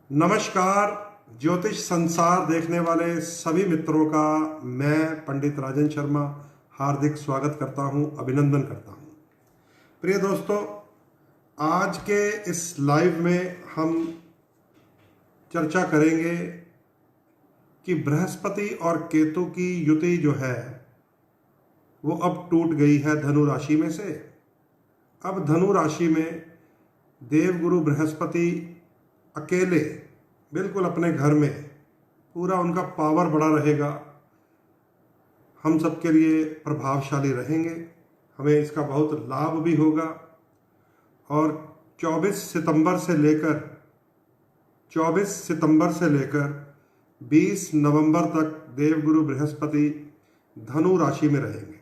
नमस्कार। ज्योतिष संसार देखने वाले सभी मित्रों का मैं पंडित राजन शर्मा हार्दिक स्वागत करता हूं, अभिनंदन करता हूं। प्रिय दोस्तों, आज के इस लाइव में हम चर्चा करेंगे कि बृहस्पति और केतु की युति जो है वो अब टूट गई है धनु राशि में से। अब धनु राशि में देवगुरु बृहस्पति अकेले बिल्कुल अपने घर में पूरा उनका पावर बड़ा रहेगा, हम सबके लिए प्रभावशाली रहेंगे, हमें इसका बहुत लाभ भी होगा। और 24 सितंबर से लेकर 20 नवंबर तक देवगुरु बृहस्पति धनु राशि में रहेंगे।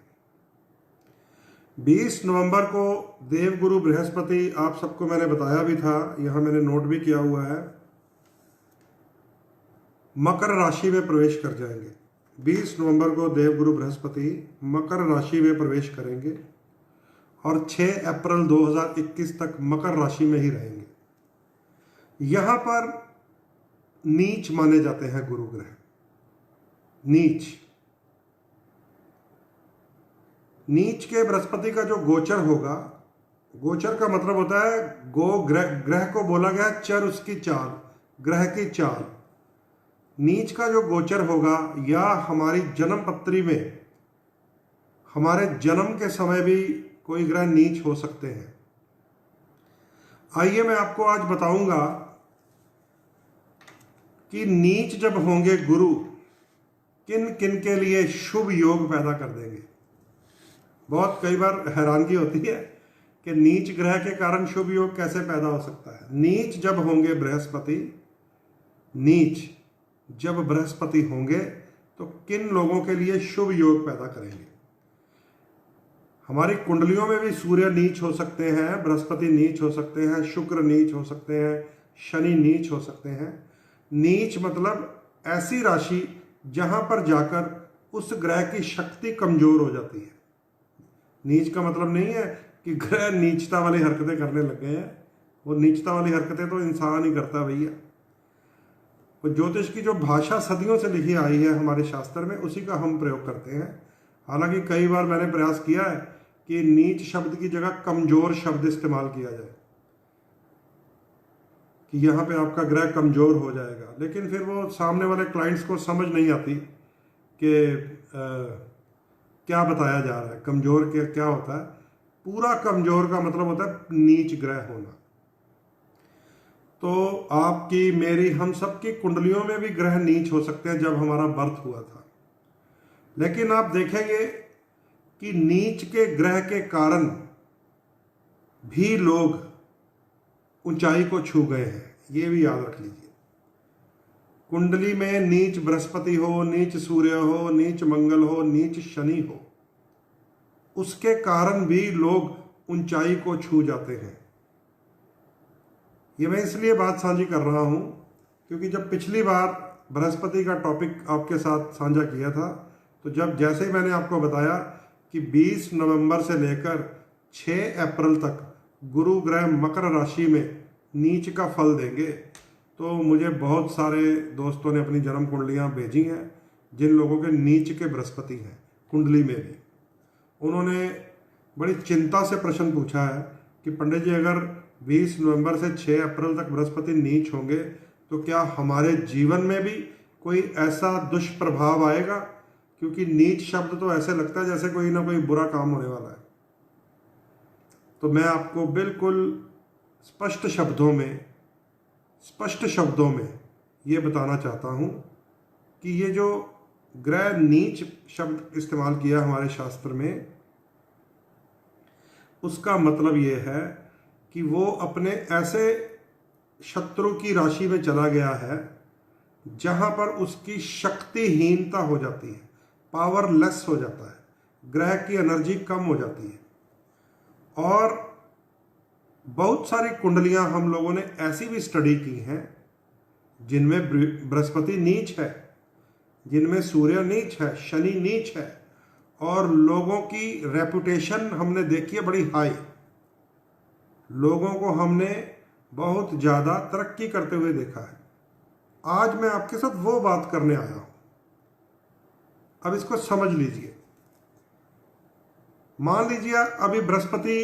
20 नवंबर को देवगुरु बृहस्पति, आप सबको मैंने बताया भी था, यहाँ मैंने नोट भी किया हुआ है, मकर राशि में प्रवेश कर जाएंगे। 20 नवंबर को देवगुरु बृहस्पति मकर राशि में प्रवेश करेंगे और 6 अप्रैल 2021 तक मकर राशि में ही रहेंगे। यहाँ पर नीच माने जाते हैं गुरु ग्रह। नीच के बृहस्पति का जो गोचर होगा, गोचर का मतलब होता है ग्रह को बोला गया चर, उसकी चाल, ग्रह की चाल। नीच का जो गोचर होगा या हमारी जन्म पत्री में हमारे जन्म के समय भी कोई ग्रह नीच हो सकते हैं। आइए मैं आपको आज बताऊंगा कि नीच जब होंगे गुरु किन किन के लिए शुभ योग पैदा कर देंगे। बहुत कई बार हैरानगी होती है कि नीच ग्रह के कारण शुभ योग कैसे पैदा हो सकता है। नीच जब होंगे बृहस्पति, नीच जब बृहस्पति होंगे तो किन लोगों के लिए शुभ योग पैदा करेंगे। हमारी कुंडलियों में भी सूर्य नीच हो सकते हैं, बृहस्पति नीच हो सकते हैं, शुक्र नीच हो सकते हैं, शनि नीच हो सकते हैं। नीच मतलब ऐसी राशि जहां पर जाकर उस ग्रह की शक्ति कमजोर हो जाती है। नीच का मतलब नहीं है कि ग्रह नीचता वाली हरकतें करने लग गए हैं। वो नीचता वाली हरकतें तो इंसान ही करता भैया। वो ज्योतिष की जो भाषा सदियों से लिखी आई है हमारे शास्त्र में, उसी का हम प्रयोग करते हैं। हालांकि कई बार मैंने प्रयास किया है कि नीच शब्द की जगह कमजोर शब्द इस्तेमाल किया जाए कि यहाँ पे आपका ग्रह कमजोर हो जाएगा, लेकिन फिर वो सामने वाले क्लाइंट्स को समझ नहीं आती कि क्या बताया जा रहा है। कमजोर क्या होता है? पूरा कमजोर का मतलब होता है नीच ग्रह होना। तो आपकी, मेरी, हम सबकी कुंडलियों में भी ग्रह नीच हो सकते हैं जब हमारा बर्थ हुआ था। लेकिन आप देखेंगे कि नीच के ग्रह के कारण भी लोग ऊंचाई को छू गए हैं, ये भी याद रख लीजिए। कुंडली में नीच बृहस्पति हो, नीच सूर्य हो, नीच मंगल हो, नीच शनि हो, उसके कारण भी लोग ऊंचाई को छू जाते हैं। ये मैं इसलिए बात साझी कर रहा हूं क्योंकि जब पिछली बार बृहस्पति का टॉपिक आपके साथ साझा किया था, तो जैसे ही मैंने आपको बताया कि 20 नवंबर से लेकर 6 अप्रैल तक गुरु ग्रह मकर राशि में नीच का फल देंगे, तो मुझे बहुत सारे दोस्तों ने अपनी जन्म कुंडलियां भेजी हैं जिन लोगों के नीच के बृहस्पति हैं कुंडली में भी। उन्होंने बड़ी चिंता से प्रश्न पूछा है कि पंडित जी, अगर 20 नवंबर से 6 अप्रैल तक बृहस्पति नीच होंगे तो क्या हमारे जीवन में भी कोई ऐसा दुष्प्रभाव आएगा? क्योंकि नीच शब्द तो ऐसे लगता है जैसे कोई ना कोई बुरा काम होने वाला है। तो मैं आपको बिल्कुल स्पष्ट शब्दों में ये बताना चाहता हूं कि ये जो ग्रह नीच शब्द इस्तेमाल किया हमारे शास्त्र में, उसका मतलब ये है कि वो अपने ऐसे शत्रु की राशि में चला गया है जहां पर उसकी शक्तिहीनता हो जाती है, पावरलेस हो जाता है, ग्रह की एनर्जी कम हो जाती है। और बहुत सारी कुंडलियां हम लोगों ने ऐसी भी स्टडी की हैं जिनमें बृहस्पति नीच है, जिनमें सूर्य नीच है, शनि नीच है, और लोगों की रेपुटेशन हमने देखी है बड़ी हाई। लोगों को हमने बहुत ज़्यादा तरक्की करते हुए देखा है। आज मैं आपके साथ वो बात करने आया हूं। अब इसको समझ लीजिए। मान लीजिए अभी बृहस्पति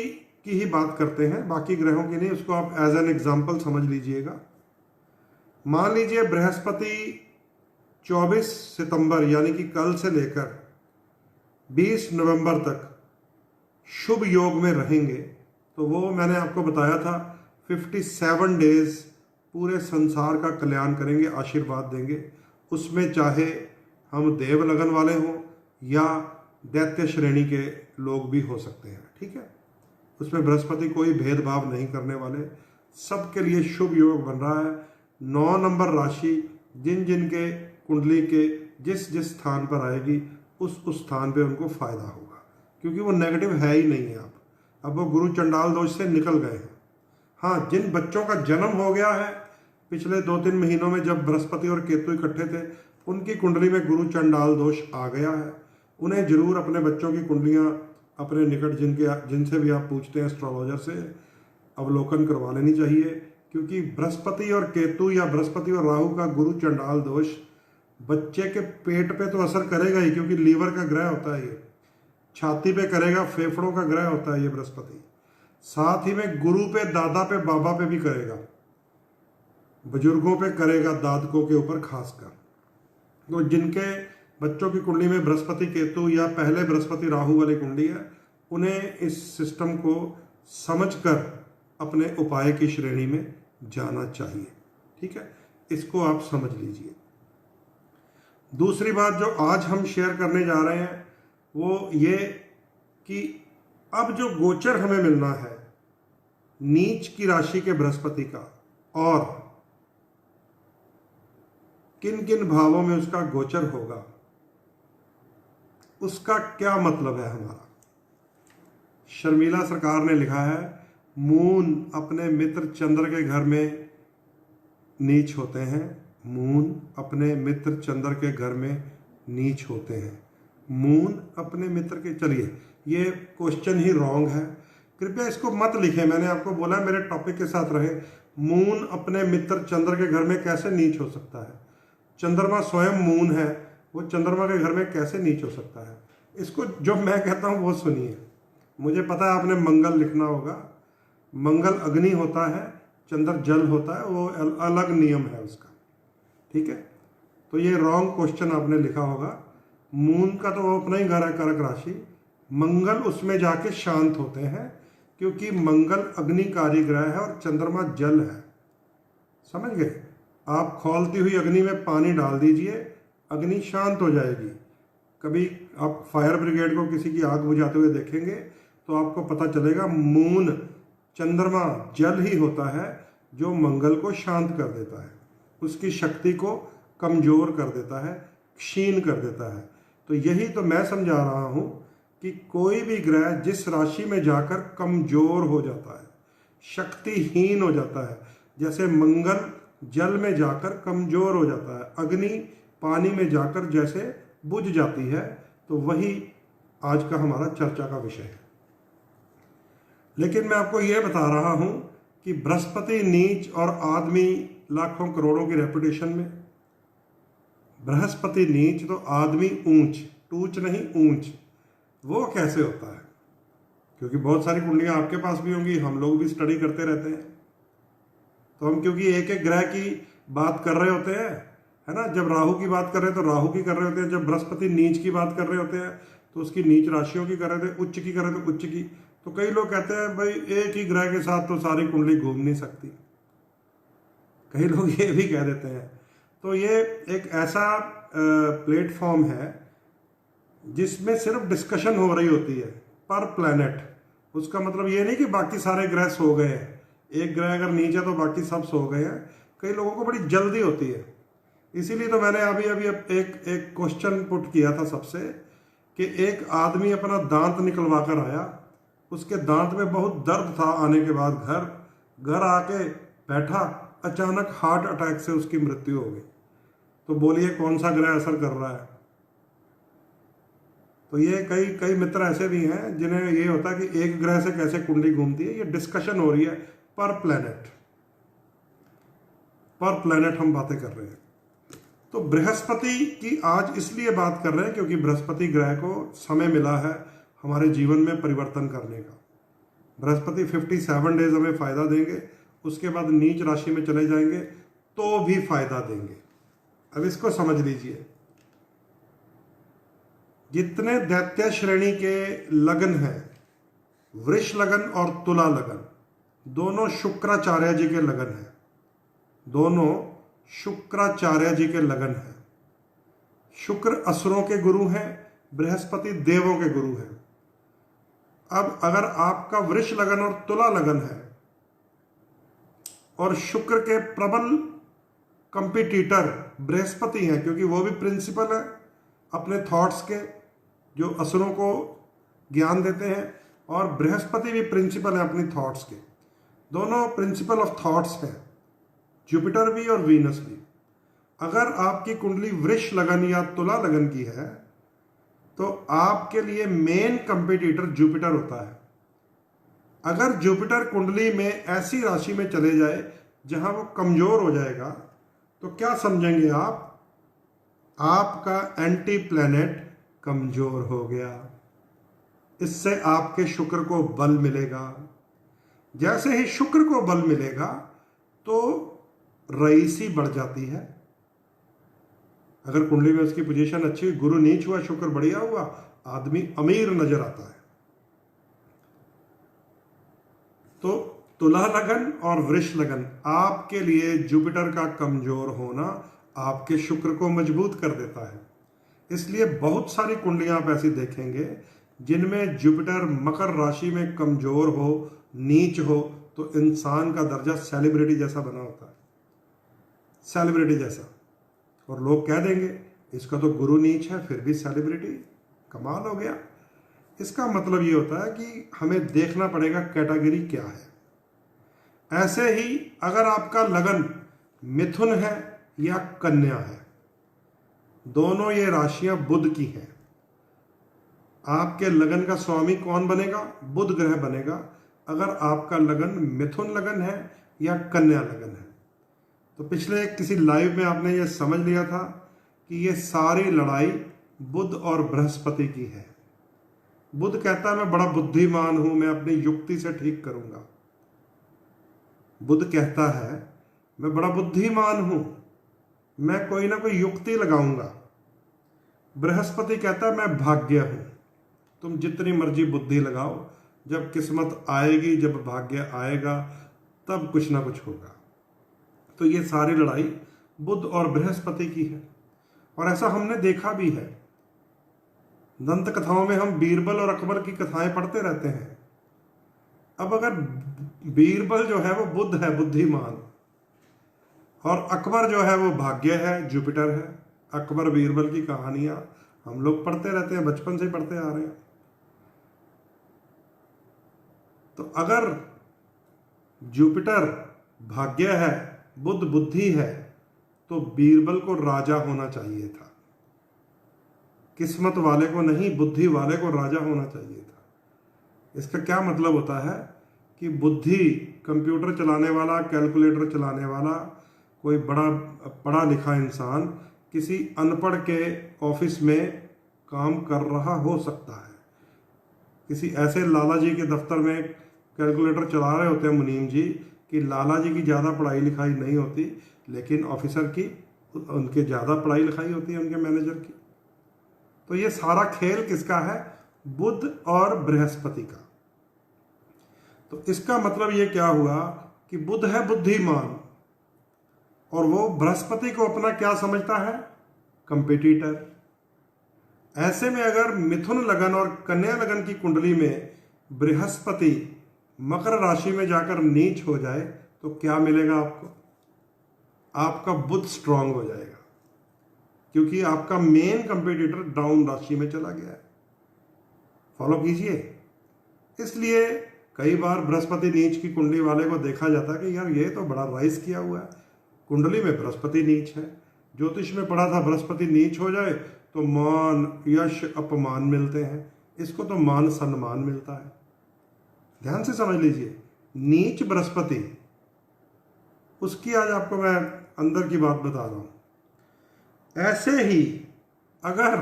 की ही बात करते हैं, बाकी ग्रहों की नहीं, उसको आप एज एन एग्जाम्पल समझ लीजिएगा। मान लीजिए बृहस्पति 24 सितंबर यानी कि कल से लेकर 20 नवंबर तक शुभ योग में रहेंगे, तो वो मैंने आपको बताया था 57 डेज पूरे संसार का कल्याण करेंगे, आशीर्वाद देंगे। उसमें चाहे हम देव लगन वाले हों या दैत्य श्रेणी के लोग भी हो सकते हैं, ठीक है। उसमें बृहस्पति कोई भेदभाव नहीं करने वाले, सबके लिए शुभ योग बन रहा है। 9 नंबर राशि जिन जिन के कुंडली के जिस जिस स्थान पर आएगी उस स्थान पे उनको फायदा होगा, क्योंकि वो नेगेटिव है ही नहीं है। अब वो गुरु चंडाल दोष से निकल गए हैं। हाँ, जिन बच्चों का जन्म हो गया है पिछले 2-3 महीनों में जब बृहस्पति और केतु इकट्ठे थे, उनकी कुंडली में गुरु चंडाल दोष आ गया है। उन्हें जरूर अपने बच्चों की कुंडलियाँ अपने निकट जिनसे भी आप पूछते हैं एस्ट्रोलॉजर से अवलोकन करवा लेनी चाहिए, क्योंकि बृहस्पति और केतु या बृहस्पति और राहु का गुरु चंडाल दोष बच्चे के पेट पे तो असर करेगा ही, क्योंकि लीवर का ग्रह होता है ये, छाती पे करेगा, फेफड़ों का ग्रह होता है ये बृहस्पति। साथ ही में गुरु पे, दादा पे, बाबा पे भी करेगा, बुजुर्गों पे करेगा, दादकों के ऊपर खासकर। तो जिनके बच्चों की कुंडली में बृहस्पति केतु या पहले बृहस्पति राहु वाली कुंडली है, उन्हें इस सिस्टम को समझकर अपने उपाय की श्रेणी में जाना चाहिए, ठीक है। इसको आप समझ लीजिए। दूसरी बात जो आज हम शेयर करने जा रहे हैं वो ये कि अब जो गोचर हमें मिलना है नीच की राशि के बृहस्पति का, और किन किन भावों में उसका गोचर होगा, उसका क्या मतलब है हमारा। शर्मिला सरकार ने लिखा है, मून अपने मित्र चंद्र के घर में नीच होते हैं। मून अपने मित्र चंद्र के घर में नीच होते हैं। मून अपने मित्र के, चलिए ये क्वेश्चन ही रॉन्ग है, कृपया इसको मत लिखें। मैंने आपको बोला मेरे टॉपिक के साथ रहे। मून अपने मित्र चंद्र के घर में कैसे नीच हो सकता है? चंद्रमा स्वयं मून है, वो चंद्रमा के घर में कैसे नीच हो सकता है? इसको जो मैं कहता हूँ वो सुनिए। मुझे पता है आपने मंगल लिखना होगा। मंगल अग्नि होता है, चंद्र जल होता है, वो अलग नियम है उसका, ठीक है। तो ये रॉन्ग क्वेश्चन आपने लिखा होगा। मून का तो वो अपना ही घर है, कर्क राशि। मंगल उसमें जाके शांत होते हैं, क्योंकि मंगल अग्निकारी ग्रह है और चंद्रमा जल है। समझ गए? आप खौलती हुई अग्नि में पानी डाल दीजिए, अग्नि शांत हो जाएगी। कभी आप फायर ब्रिगेड को किसी की आग बुझाते हुए देखेंगे तो आपको पता चलेगा मून, चंद्रमा जल ही होता है जो मंगल को शांत कर देता है, उसकी शक्ति को कमजोर कर देता है, क्षीण कर देता है। तो यही तो मैं समझा रहा हूं कि कोई भी ग्रह जिस राशि में जाकर कमजोर हो जाता है, शक्तिहीन हो जाता है, जैसे मंगल जल में जाकर कमजोर हो जाता है, अग्नि पानी में जाकर जैसे बुझ जाती है, तो वही आज का हमारा चर्चा का विषय है। लेकिन मैं आपको यह बता रहा हूं कि बृहस्पति नीच और आदमी लाखों करोड़ों की रेपुटेशन में। बृहस्पति नीच तो आदमी ऊंच, टूच नहीं ऊंच। वो कैसे होता है? क्योंकि बहुत सारी कुंडलियां आपके पास भी होंगी, हम लोग भी स्टडी करते रहते हैं। तो हम क्योंकि एक एक ग्रह की बात कर रहे होते हैं, है ना। जब राहु की बात कर रहे हैं तो राहु की कर रहे होते हैं, जब बृहस्पति नीच की बात कर रहे होते हैं तो उसकी नीच राशियों की कर रहे थे, उच्च की कर रहे थे उच्च की। तो कई लोग कहते हैं भाई एक ही ग्रह के साथ तो सारी कुंडली घूम नहीं सकती, कई लोग ये भी कह देते हैं। तो ये एक ऐसा प्लेटफॉर्म है जिसमें सिर्फ डिस्कशन हो रही होती है पर प्लैनेट। उसका मतलब ये नहीं कि बाकी सारे ग्रह सो गए हैं, एक ग्रह अगर नीचे है तो बाकी सब सो गए हैं। कई लोगों को बड़ी जल्दी होती है, इसीलिए तो मैंने अभी एक क्वेश्चन पुट किया था सबसे कि एक आदमी अपना दांत निकलवा कर आया, उसके दांत में बहुत दर्द था, आने के बाद घर आके बैठा, अचानक हार्ट अटैक से उसकी मृत्यु हो गई। तो बोलिए कौन सा ग्रह असर कर रहा है? तो ये कई मित्र ऐसे भी हैं जिन्हें ये होता है कि एक ग्रह से कैसे कुंडली घूमती है। ये डिस्कशन हो रही है पर प्लैनेट हम बातें कर रहे हैं। तो बृहस्पति की आज इसलिए बात कर रहे हैं क्योंकि बृहस्पति ग्रह को समय मिला है हमारे जीवन में परिवर्तन करने का। बृहस्पति 57 डेज हमें फायदा देंगे, उसके बाद नीच राशि में चले जाएंगे तो भी फायदा देंगे। अब इसको समझ लीजिए, जितने दैत्य श्रेणी के लगन हैं, वृष लगन और तुला लगन, दोनों शुक्राचार्य जी के लगन हैं, दोनों शुक्राचार्य जी के लगन हैं। शुक्र असुरों के गुरु हैं, बृहस्पति देवों के गुरु हैं। अब अगर आपका वृष लगन और तुला लगन है और शुक्र के प्रबल कंपिटिटर बृहस्पति हैं, क्योंकि वो भी प्रिंसिपल है अपने थॉट्स के जो असुरों को ज्ञान देते हैं, और बृहस्पति भी प्रिंसिपल है अपनी थॉट्स के, दोनों प्रिंसिपल ऑफ थॉट्स हैं, जुपिटर भी और वीनस भी। अगर आपकी कुंडली वृष लगन या तुला लगन की है तो आपके लिए मेन कंपिटिटर जुपिटर होता है। अगर जुपिटर कुंडली में ऐसी राशि में चले जाए जहां वो कमजोर हो जाएगा तो क्या समझेंगे आप? आपका एंटी प्लैनेट कमजोर हो गया। इससे आपके शुक्र को बल मिलेगा। जैसे ही शुक्र को बल मिलेगा तो रईसी बढ़ जाती है। अगर कुंडली में उसकी पोजीशन अच्छी हुई, गुरु नीच हुआ, शुक्र बढ़िया हुआ, आदमी अमीर नजर आता है। तो तुला लगन और वृष लगन, आपके लिए जुपिटर का कमजोर होना आपके शुक्र को मजबूत कर देता है। इसलिए बहुत सारी कुंडलियां आप ऐसी देखेंगे जिनमें जुपिटर मकर राशि में कमजोर हो, नीच हो, तो इंसान का दर्जा सेलिब्रिटी जैसा बना होता है, सेलिब्रिटी जैसा। और लोग कह देंगे इसका तो गुरु नीच है फिर भी सेलिब्रिटी, कमाल हो गया। इसका मतलब ये होता है कि हमें देखना पड़ेगा कैटेगरी क्या है। ऐसे ही अगर आपका लगन मिथुन है या कन्या है, दोनों ये राशियां बुध की हैं, आपके लगन का स्वामी कौन बनेगा? बुध ग्रह बनेगा। अगर आपका लगन मिथुन लगन है या कन्या लगन है, तो पिछले किसी लाइव में आपने ये समझ लिया था कि ये सारी लड़ाई बुध और बृहस्पति की है। बुध कहता है मैं बड़ा बुद्धिमान हूं, मैं अपनी युक्ति से ठीक करूंगा। बुध कहता है मैं बड़ा बुद्धिमान हूं, मैं कोई ना कोई युक्ति लगाऊंगा। बृहस्पति कहता है मैं भाग्य हूं, तुम जितनी मर्जी बुद्धि लगाओ, जब किस्मत आएगी, जब भाग्य आएगा, तब कुछ ना कुछ होगा। तो ये सारी लड़ाई बुध और बृहस्पति की है, और ऐसा हमने देखा भी है। दंत कथाओं में हम बीरबल और अकबर की कथाएं पढ़ते रहते हैं। अब अगर बीरबल जो है वो बुध है, बुद्धिमान, और अकबर जो है वो भाग्य है, जुपिटर है। अकबर बीरबल की कहानियां हम लोग पढ़ते रहते हैं, बचपन से ही पढ़ते आ रहे हैं। तो अगर जुपिटर भाग्य है, बुध बुद्धि है, तो बीरबल को राजा होना चाहिए था। किस्मत वाले को नहीं, बुद्धि वाले को राजा होना चाहिए था। इसका क्या मतलब होता है कि बुद्धि, कंप्यूटर चलाने वाला, कैलकुलेटर चलाने वाला, कोई बड़ा पढ़ा लिखा इंसान किसी अनपढ़ के ऑफिस में काम कर रहा हो सकता है। किसी ऐसे लाला जी के दफ्तर में कैलकुलेटर चला रहे होते हैं मुनीम जी कि लाला जी की ज़्यादा पढ़ाई लिखाई नहीं होती, लेकिन ऑफिसर की, उनके ज़्यादा पढ़ाई लिखाई होती है, उनके मैनेजर की। तो ये सारा खेल किसका है? बुध और बृहस्पति का। तो इसका मतलब ये क्या हुआ कि बुध है बुद्धिमान, और वो बृहस्पति को अपना क्या समझता है? कंपिटिटर। ऐसे में अगर मिथुन लगन और कन्या लगन की कुंडली में बृहस्पति मकर राशि में जाकर नीच हो जाए तो क्या मिलेगा आपको? आपका बुध स्ट्रांग हो जाएगा, क्योंकि आपका मेन कंपटीटर डाउन राशि में चला गया है। फॉलो कीजिए। इसलिए कई बार बृहस्पति नीच की कुंडली वाले को देखा जाता है कि यार ये तो बड़ा राइज किया हुआ है, कुंडली में बृहस्पति नीच है। ज्योतिष में पढ़ा था बृहस्पति नीच हो जाए तो मान, यश, अपमान मिलते हैं, इसको तो मान सम्मान मिलता है। ध्यान से समझ लीजिए, नीच बृहस्पति, उसकी आज आपको मैं अंदर की बात बता रहा हूं। ऐसे ही अगर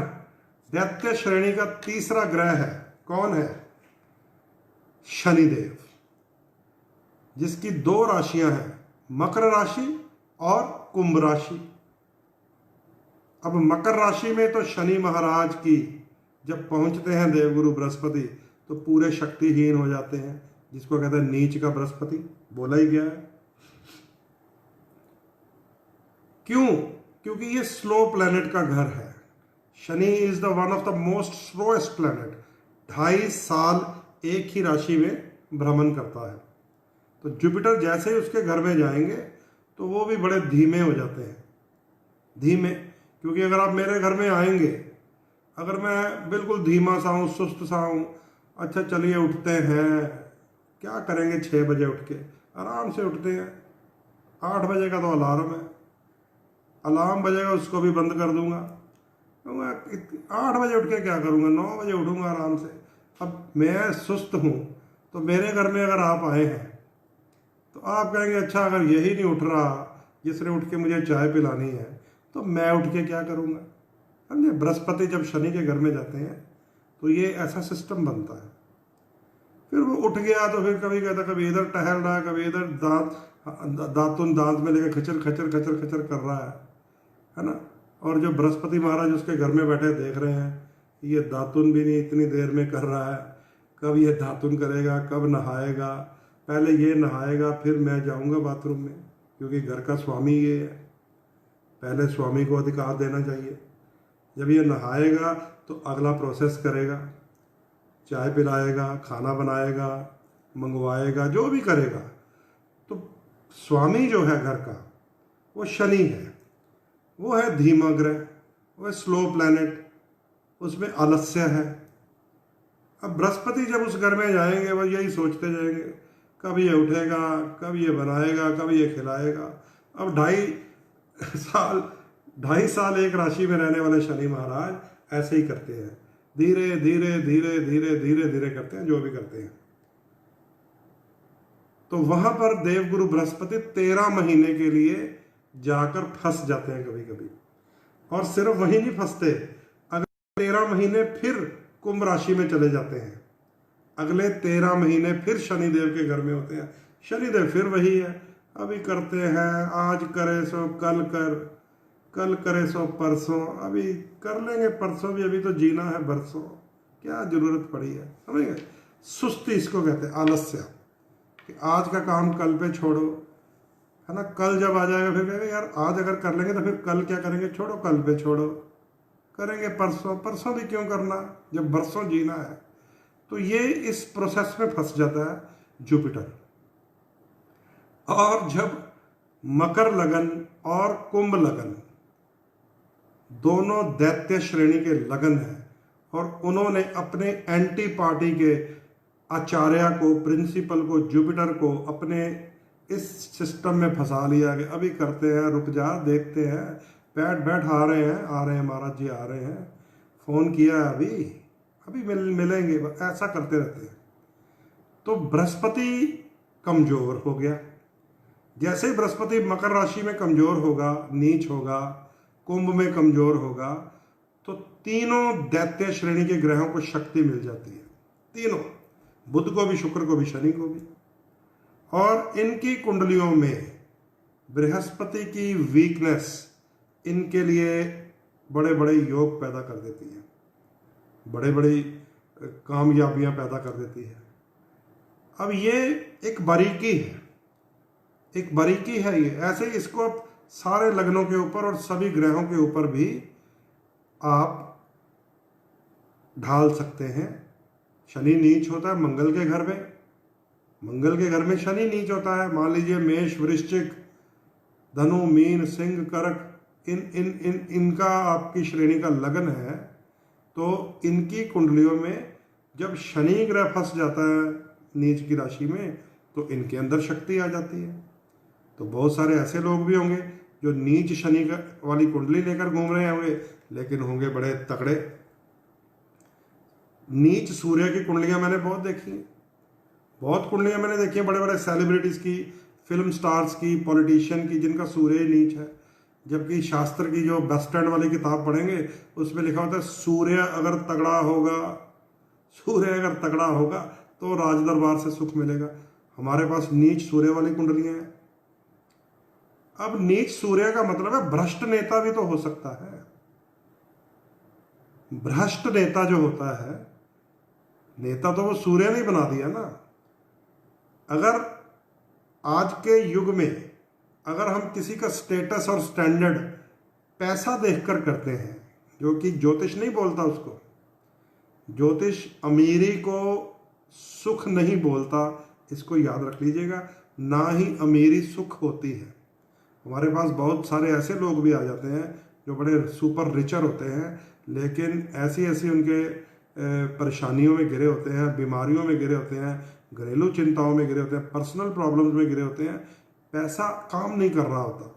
दैत्य श्रेणी का तीसरा ग्रह है, कौन है? शनिदेव, जिसकी दो राशियां हैं, मकर राशि और कुंभ राशि। अब मकर राशि में तो शनि महाराज की जब पहुंचते हैं देवगुरु बृहस्पति तो पूरे शक्तिहीन हो जाते हैं, जिसको कहते हैं नीच का बृहस्पति, बोला ही गया है। क्यों? क्योंकि ये स्लो प्लैनेट का घर है। Shani is the one of the most slowest planet. 2.5 साल एक ही राशि में भ्रमण करता है। तो जुपिटर जैसे ही उसके घर में जाएंगे तो वो भी बड़े धीमे हो जाते हैं। धीमे क्योंकि अगर आप मेरे घर में आएंगे, अगर मैं बिल्कुल धीमा सा हूँ, सुस्त सा हूँ, अच्छा चलिए उठते हैं, क्या करेंगे 6 बजे उठ के, आराम से उठते हैं। 8 बजे का तो अलार्म है, अलार्म बजेगा उसको भी बंद कर दूंगा। 8 बजे उठ के क्या करूँगा, 9 बजे उठूँगा आराम से। अब मैं सुस्त हूँ तो मेरे घर में अगर आप आए हैं तो आप कहेंगे अच्छा अगर यही नहीं उठ रहा जिसने उठ के मुझे चाय पिलानी है तो मैं उठ के क्या करूँगा। समझे? बृहस्पति जब शनि के घर में जाते हैं तो ये ऐसा सिस्टम बनता है। फिर वो उठ गया तो फिर कभी कहता, कभी इधर टहल रहा है, कभी इधर दांत में लेकर खचर खचर खचर खचर कर रहा है ना। और जो बृहस्पति महाराज उसके घर में बैठे देख रहे हैं ये दातुन भी नहीं इतनी देर में कर रहा है, कब ये दातुन करेगा, कब नहाएगा, पहले ये नहाएगा फिर मैं जाऊंगा बाथरूम में, क्योंकि घर का स्वामी ये है, पहले स्वामी को अधिकार देना चाहिए। जब ये नहाएगा तो अगला प्रोसेस करेगा, चाय पिलाएगा, खाना बनाएगा, मंगवाएगा, जो भी करेगा। तो स्वामी जो है घर का वो शनि है, वो है धीमा ग्रह, वो है स्लो प्लैनेट, उसमें आलस्य है। अब बृहस्पति जब उस घर में जाएंगे वो यही सोचते जाएंगे, कब ये उठेगा, कब ये बनाएगा, कब ये खिलाएगा। अब 2.5 साल एक राशि में रहने वाले शनि महाराज ऐसे ही करते हैं, धीरे धीरे धीरे धीरे धीरे धीरे करते हैं जो भी करते हैं। तो वहां पर देवगुरु बृहस्पति 13 महीने के लिए जाकर फंस जाते हैं कभी कभी। और सिर्फ वहीं नहीं फंसते, अगले 13 महीने फिर कुंभ राशि में चले जाते हैं। अगले 13 महीने फिर शनिदेव के घर में होते हैं। शनिदेव फिर वही है, अभी करते हैं, आज करे सो कल कर, कल करे सो परसों, अभी कर लेंगे परसों भी, अभी तो जीना है बरसों, क्या जरूरत पड़ी है। समझ गए? सुस्ती इसको कहते हैं, आलस्य, कि आज का काम कल पे छोड़ो, है ना। कल जब आ जाएगा फिर कहेंगे यार आज अगर कर लेंगे तो फिर कल क्या करेंगे, छोड़ो, कल पे छोड़ो, करेंगे परसों, परसों भी क्यों करना जब बरसों जीना है। तो ये इस प्रोसेस में फंस जाता है जुपिटर। और जब मकर लगन और कुंभ लगन दोनों दैत्य श्रेणी के लगन हैं और उन्होंने अपने एंटी पार्टी के आचार्य को, प्रिंसिपल को, जुपिटर को अपने इस सिस्टम में फंसा लिया कि अभी करते हैं, रुक जा, देखते हैं, बैठ आ रहे हैं महाराज जी, आ रहे हैं, फोन किया अभी मिलेंगे, ऐसा करते रहते हैं। तो बृहस्पति कमजोर हो गया। जैसे ही बृहस्पति मकर राशि में कमजोर होगा, नीच होगा, कुंभ में कमजोर होगा, तो तीनों दैत्य श्रेणी के ग्रहों को शक्ति मिल जाती है। तीनों, बुध को भी, शुक्र को भी, शनि को भी। और इनकी कुंडलियों में बृहस्पति की वीकनेस इनके लिए बड़े बड़े योग पैदा कर देती है, बड़े बड़ी कामयाबियां पैदा कर देती है। अब ये एक बारीकी है, एक बारीकी है ये। ऐसे इसको सारे लग्नों के ऊपर और सभी ग्रहों के ऊपर भी आप ढाल सकते हैं। शनि नीच होता है मंगल के घर में, मंगल के घर में शनि नीच होता है। मान लीजिए मेष, वृश्चिक, धनु, मीन, सिंह, कर्क, इनका आपकी श्रेणी का लगन है, तो इनकी कुंडलियों में जब शनि ग्रह फंस जाता है नीच की राशि में तो इनके अंदर शक्ति आ जाती है। तो बहुत सारे ऐसे लोग भी होंगे जो नीच शनि वाली कुंडली लेकर घूम रहे होंगे, लेकिन होंगे बड़े तगड़े। नीच सूर्य की कुंडलियां मैंने बहुत देखी हैं, बहुत कुंडलियां मैंने देखी हैं, बड़े बड़े सेलिब्रिटीज की, फिल्म स्टार्स की, पॉलिटिशियन की, जिनका सूर्य नीच है, जबकि शास्त्र की जो बस स्टैंड वाली किताब पढ़ेंगे उसमें लिखा होता है सूर्य अगर तगड़ा होगा, सूर्य अगर तगड़ा होगा तो राज दरबार से सुख मिलेगा। हमारे पास नीच सूर्य वाली कुंडलियां हैं। अब नीच सूर्य का मतलब है भ्रष्ट नेता भी तो हो सकता है। भ्रष्ट नेता जो होता है, नेता तो वो सूर्य नहीं बना दिया ना। अगर आज के युग में अगर हम किसी का स्टेटस और स्टैंडर्ड पैसा देखकर करते हैं, जो कि ज्योतिष नहीं बोलता उसको, ज्योतिष अमीरी को सुख नहीं बोलता, इसको याद रख लीजिएगा। ना ही अमीरी सुख होती है। हमारे पास बहुत सारे ऐसे लोग भी आ जाते हैं जो बड़े सुपर रिचर होते हैं, लेकिन ऐसी ऐसी उनके परेशानियों में घिरे होते हैं, बीमारियों में घिरे होते हैं, घरेलू चिंताओं में घिरे होते हैं, पर्सनल प्रॉब्लम्स में घिरे होते हैं, पैसा काम नहीं कर रहा होता।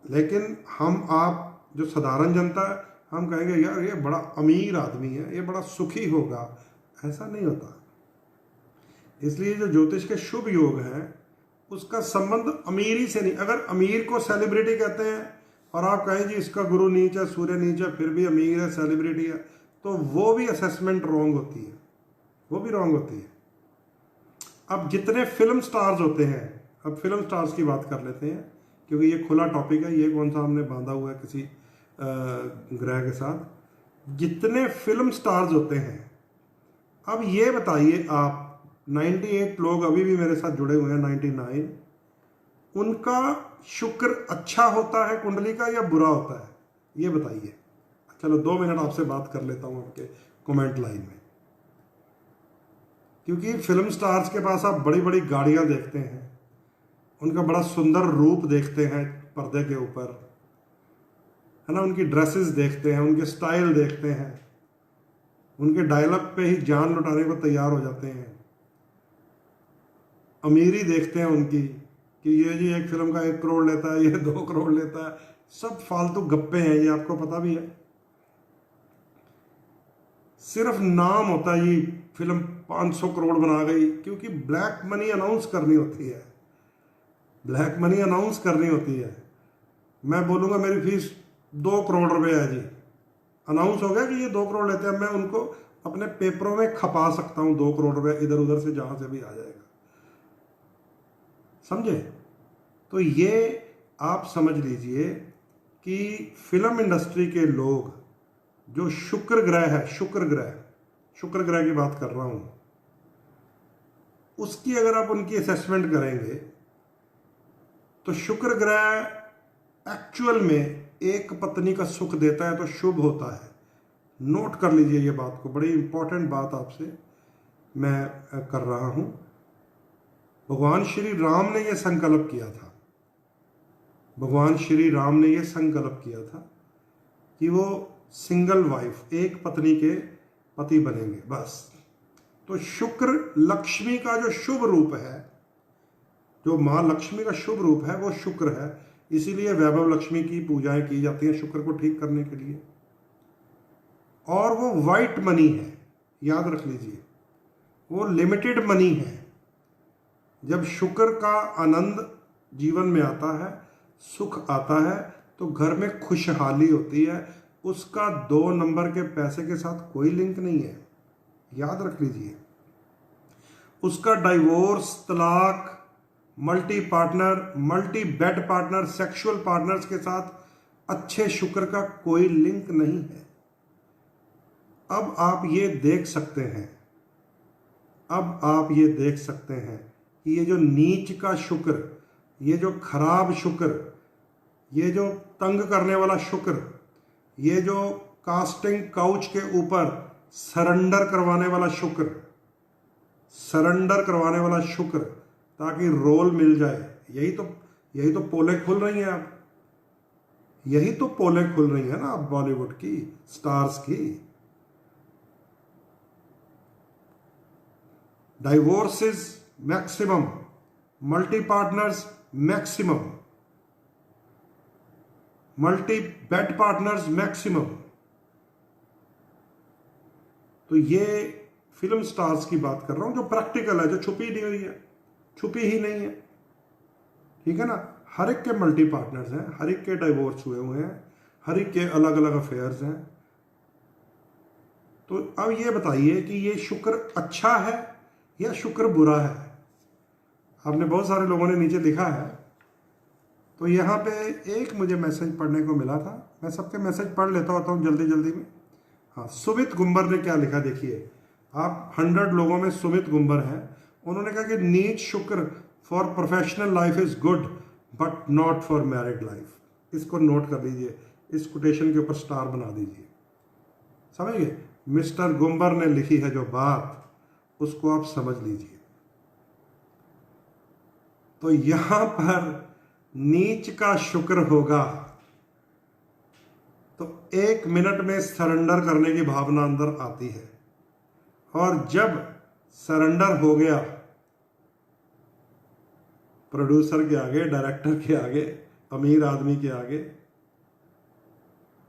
लेकिन हम आप जो साधारण जनता है, हम कहेंगे यार ये बड़ा अमीर आदमी है, ये बड़ा सुखी होगा। ऐसा नहीं होता। इसलिए जो ज्योतिष के शुभ योग हैं उसका संबंध अमीरी से नहीं। अगर अमीर को सेलिब्रिटी कहते हैं और आप कहें जी इसका गुरु नीच है, सूर्य नीच है, फिर भी अमीर है, सेलिब्रिटी है, तो वो भी असेसमेंट रॉन्ग होती है, वो भी रॉन्ग होती है। अब जितने फिल्म स्टार्स होते हैं, अब फिल्म स्टार्स की बात कर लेते हैं क्योंकि ये खुला टॉपिक है, ये कौन सा हमने बांधा हुआ है किसी ग्रह के साथ। जितने फिल्म स्टार्स होते हैं, अब ये बताइए आप, 98 लोग अभी भी मेरे साथ जुड़े हुए हैं, 99, उनका शुक्र अच्छा होता है कुंडली का या बुरा होता है, ये बताइए। चलो 2 मिनट आपसे बात कर लेता हूं आपके कमेंट लाइन में। क्योंकि फिल्म स्टार्स के पास आप बड़ी बड़ी गाड़ियां देखते हैं, उनका बड़ा सुंदर रूप देखते हैं पर्दे के ऊपर, है ना, उनकी ड्रेसेस देखते हैं, उनके स्टाइल देखते हैं, उनके डायलॉग पे ही जान लुटाने को तैयार हो जाते हैं। अमीरी देखते हैं उनकी कि ये जी एक फिल्म का 1 करोड़ लेता है, ये 2 करोड़ लेता है। सब फालतू गप्पे हैं, ये आपको पता भी है। सिर्फ नाम होता है ये फिल्म 500 करोड़ बना गई, क्योंकि ब्लैक मनी अनाउंस करनी होती है, ब्लैक मनी अनाउंस करनी होती है। मैं बोलूँगा मेरी फीस 2 करोड़ रुपए है जी, अनाउंस हो गया कि ये 2 करोड़ लेते हैं, मैं उनको अपने पेपरों में खपा सकता हूँ 2 करोड़ रुपए इधर उधर से, जहाँ से भी आ जाएगा, समझे। तो ये आप समझ लीजिए कि फिल्म इंडस्ट्री के लोग, जो शुक्र ग्रह है, शुक्र ग्रह की बात कर रहा हूं, उसकी अगर आप उनकी असेसमेंट करेंगे तो शुक्र ग्रह एक्चुअल में एक पत्नी का सुख देता है तो शुभ होता है। नोट कर लीजिए ये बात को, बड़ी इंपॉर्टेंट बात आपसे मैं कर रहा हूं। भगवान श्री राम ने यह संकल्प किया था, भगवान श्री राम ने यह संकल्प किया था कि वो सिंगल वाइफ, एक पत्नी के पति बनेंगे, बस। तो शुक्र लक्ष्मी का जो शुभ रूप है, जो माँ लक्ष्मी का शुभ रूप है, वो शुक्र है। इसीलिए वैभव लक्ष्मी की पूजाएं की जाती हैं शुक्र को ठीक करने के लिए। और वो वाइट मनी है, याद रख लीजिए, वो लिमिटेड मनी है। जब शुक्र का आनंद जीवन में आता है, सुख आता है, तो घर में खुशहाली होती है। उसका 2 नंबर के पैसे के साथ कोई लिंक नहीं है, याद रख लीजिए। उसका डाइवोर्स, तलाक, multi partner, multi bed partner, sexual partners के साथ अच्छे शुक्र का कोई लिंक नहीं है। अब आप ये देख सकते हैं, अब आप ये देख सकते हैं कि ये जो नीच का शुक्र, ये जो खराब शुक्र, ये जो तंग करने वाला शुक्र, ये जो कास्टिंग काउच के ऊपर सरेंडर करवाने वाला शुक्र, सरेंडर करवाने वाला शुक्र, ताकि रोल मिल जाए, यही तो पोलें खुल रही हैं आप, यही तो पोलें खुल रही हैं ना आप बॉलीवुड की स्टार्स की। Divorces maximum, multi partners maximum, multi bed partners maximum. तो ये फिल्म स्टार्स की बात कर रहा हूं, जो प्रैक्टिकल है, जो छुपी नहीं हुई है, छुपी ही नहीं है, ठीक है ना। हर एक के मल्टी पार्टनर्स हैं, हर एक के डाइवोर्स हुए हुए हैं, हर एक के अलग अलग अफेयर्स हैं। तो अब ये बताइए कि ये शुक्र अच्छा है या शुक्र बुरा है। आपने बहुत सारे लोगों ने नीचे लिखा है, तो यहाँ पे एक मुझे मैसेज पढ़ने को मिला था, मैं सबके मैसेज पढ़ लेता होता हूँ जल्दी जल्दी में। हाँ, सुमित गुंबर ने क्या लिखा देखिए, आप 100 लोगों में सुमित गुंबर हैं। उन्होंने कहा कि नीच शुक्र for professional life is good but not for married life. इसको नोट कर लीजिए, इस कोटेशन के ऊपर स्टार बना दीजिए। समझ गए, मिस्टर गुंबर ने लिखी है जो बात, उसको आप समझ लीजिए। तो यहां पर नीच का शुक्र होगा तो 1 मिनट में सरेंडर करने की भावना अंदर आती है, और जब सरेंडर हो गया प्रोड्यूसर के आगे, डायरेक्टर के आगे, अमीर आदमी के आगे,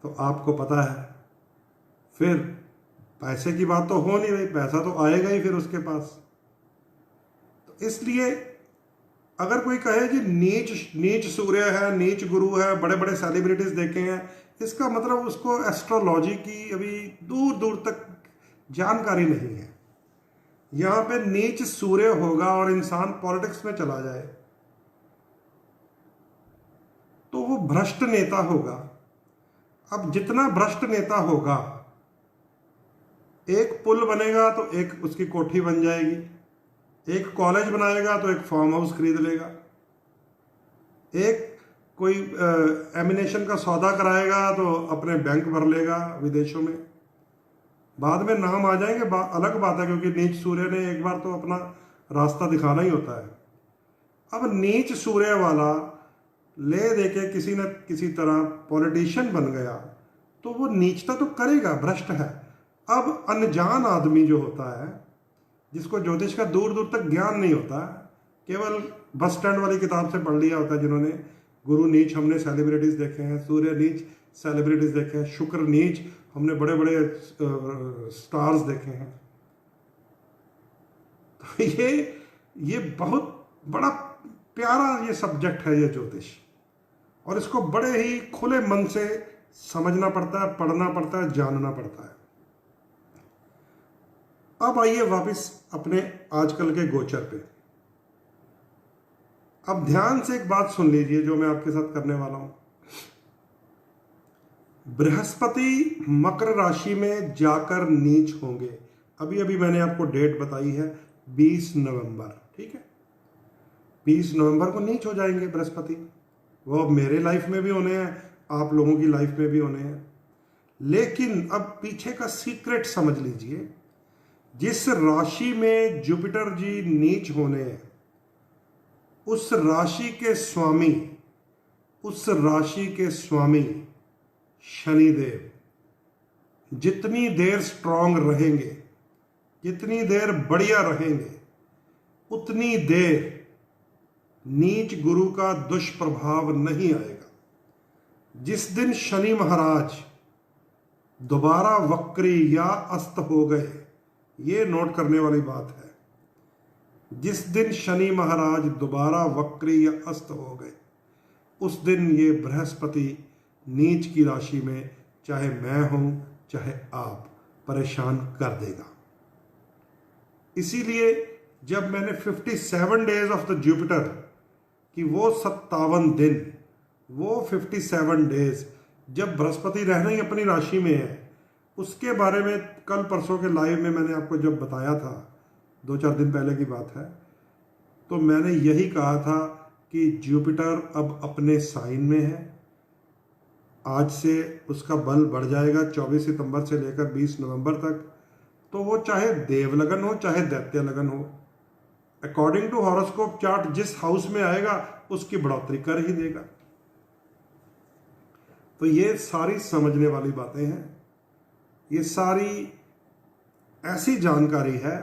तो आपको पता है फिर पैसे की बात तो हो नहीं रही, पैसा तो आएगा ही फिर उसके पास। तो इसलिए अगर कोई कहे कि नीच नीच सूर्य है, नीच गुरु है, बड़े बड़े सेलिब्रिटीज देखे हैं, इसका मतलब उसको एस्ट्रोलॉजी की अभी दूर दूर तक जानकारी नहीं है। यहां पे नीच सूर्य होगा और इंसान पॉलिटिक्स में चला जाए तो वो भ्रष्ट नेता होगा। अब जितना भ्रष्ट नेता होगा, एक पुल बनेगा तो एक उसकी कोठी बन जाएगी, एक कॉलेज बनाएगा तो एक फार्म हाउस खरीद लेगा, एक कोई एमिनेशन का सौदा कराएगा तो अपने बैंक भर लेगा विदेशों में। बाद में नाम आ जाएंगे, अलग बात है, क्योंकि नीच सूर्य ने एक बार तो अपना रास्ता दिखाना ही होता है। अब नीच सूर्य वाला ले देके किसी न किसी तरह पॉलिटिशियन बन गया तो वो नीचता तो करेगा, भ्रष्ट है। अब अनजान आदमी जो होता है, जिसको ज्योतिष का दूर दूर तक ज्ञान नहीं होता, केवल बस स्टैंड वाली किताब से पढ़ लिया होता है, जिन्होंने गुरु नीच हमने सेलिब्रिटीज देखे हैं, सूर्य नीच सेलिब्रिटीज देखे हैं, शुक्र नीच हमने बड़े बड़े स्टार्स देखे हैं। तो ये बहुत बड़ा प्यारा ये सब्जेक्ट है, ये ज्योतिष, और इसको बड़े ही खुले मन से समझना पड़ता है, पढ़ना पड़ता है, जानना पड़ता है। अब आइए वापस अपने आजकल के गोचर पे। अब ध्यान से एक बात सुन लीजिए जो मैं आपके साथ करने वाला हूं। बृहस्पति मकर राशि में जाकर नीच होंगे। अभी अभी मैंने आपको डेट बताई है 20 नवंबर, ठीक है। 20 नवंबर को नीच हो जाएंगे बृहस्पति। वो अब मेरे लाइफ में भी होने हैं, आप लोगों की लाइफ में भी होने हैं। लेकिन अब पीछे का सीक्रेट समझ लीजिए। जिस राशि में जुपिटर जी नीच होने हैं, उस राशि के स्वामी शनिदेव जितनी देर स्ट्रांग रहेंगे, जितनी देर बढ़िया रहेंगे, उतनी देर नीच गुरु का दुष्प्रभाव नहीं आएगा। जिस दिन शनि महाराज दोबारा वक्री या अस्त हो गए, ये नोट करने वाली बात है, जिस दिन शनि महाराज दोबारा वक्री या अस्त हो गए, उस दिन ये बृहस्पति नीच की राशि में, चाहे मैं हूं चाहे आप, परेशान कर देगा। इसीलिए जब मैंने 57 डेज ऑफ द जुपिटर कि वो 57 दिन, वो 57 डेज जब बृहस्पति रहना ही अपनी राशि में है, उसके बारे में कल परसों के लाइव में मैंने आपको जब बताया था, 2-4 दिन पहले की बात है, तो मैंने यही कहा था कि जुपिटर अब अपने साइन में है। आज से उसका बल बढ़ जाएगा 24 सितंबर से लेकर 20 नवंबर तक। तो वो चाहे देव लगन हो चाहे दैत्य लगन हो, अकॉर्डिंग टू हॉरोस्कोप चार्ट जिस हाउस में आएगा उसकी बढ़ोतरी कर ही देगा। तो ये सारी समझने वाली बातें हैं, ये सारी ऐसी जानकारी है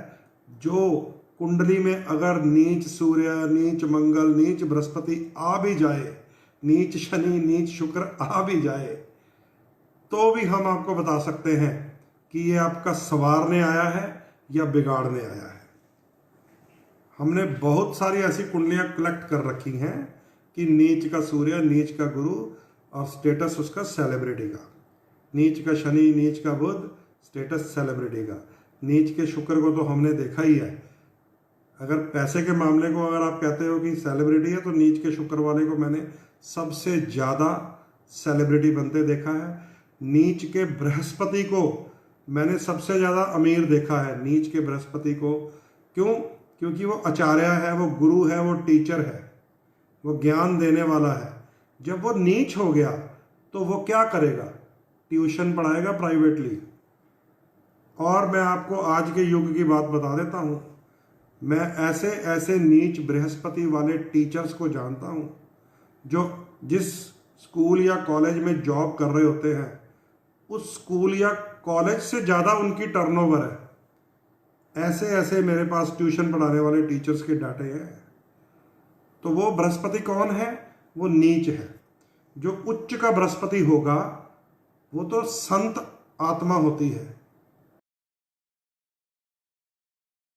जो कुंडली में अगर नीच सूर्य, नीच मंगल, नीच बृहस्पति आ भी जाए, नीच शनि, नीच शुक्र आ भी जाए, तो भी हम आपको बता सकते हैं कि ये आपका संवारने आया है या बिगाड़ने आया है। हमने बहुत सारी ऐसी कुंडलियां कलेक्ट कर रखी हैं कि नीच का सूर्य, नीच का गुरु और स्टेटस उसका सेलिब्रिटी का। नीच का शनि, नीच का बुध, स्टेटस सेलिब्रिटी का। नीच के शुक्र को तो हमने देखा ही है। अगर पैसे के मामले को अगर आप कहते हो कि सेलिब्रिटी है, तो नीच के शुक्र वाले को मैंने सबसे ज़्यादा सेलिब्रिटी बनते देखा है। नीच के बृहस्पति को मैंने सबसे ज़्यादा अमीर देखा है। नीच के बृहस्पति को क्यों? क्योंकि वो आचार्य है, वो गुरु है, वो टीचर है, वो ज्ञान देने वाला है। जब वो नीच हो गया तो वो क्या करेगा? ट्यूशन पढ़ाएगा प्राइवेटली। और मैं आपको आज के युग की बात बता देता हूँ, मैं ऐसे ऐसे नीच बृहस्पति वाले टीचर्स को जानता हूँ जो जिस स्कूल या कॉलेज में जॉब कर रहे होते हैं, उस स्कूल या कॉलेज से ज़्यादा उनकी टर्नओवर है। ऐसे ऐसे मेरे पास ट्यूशन पढ़ाने वाले टीचर्स के डाटे हैं। तो वो बृहस्पति कौन है? वो नीच है। जो उच्च का बृहस्पति होगा वो तो संत आत्मा होती है,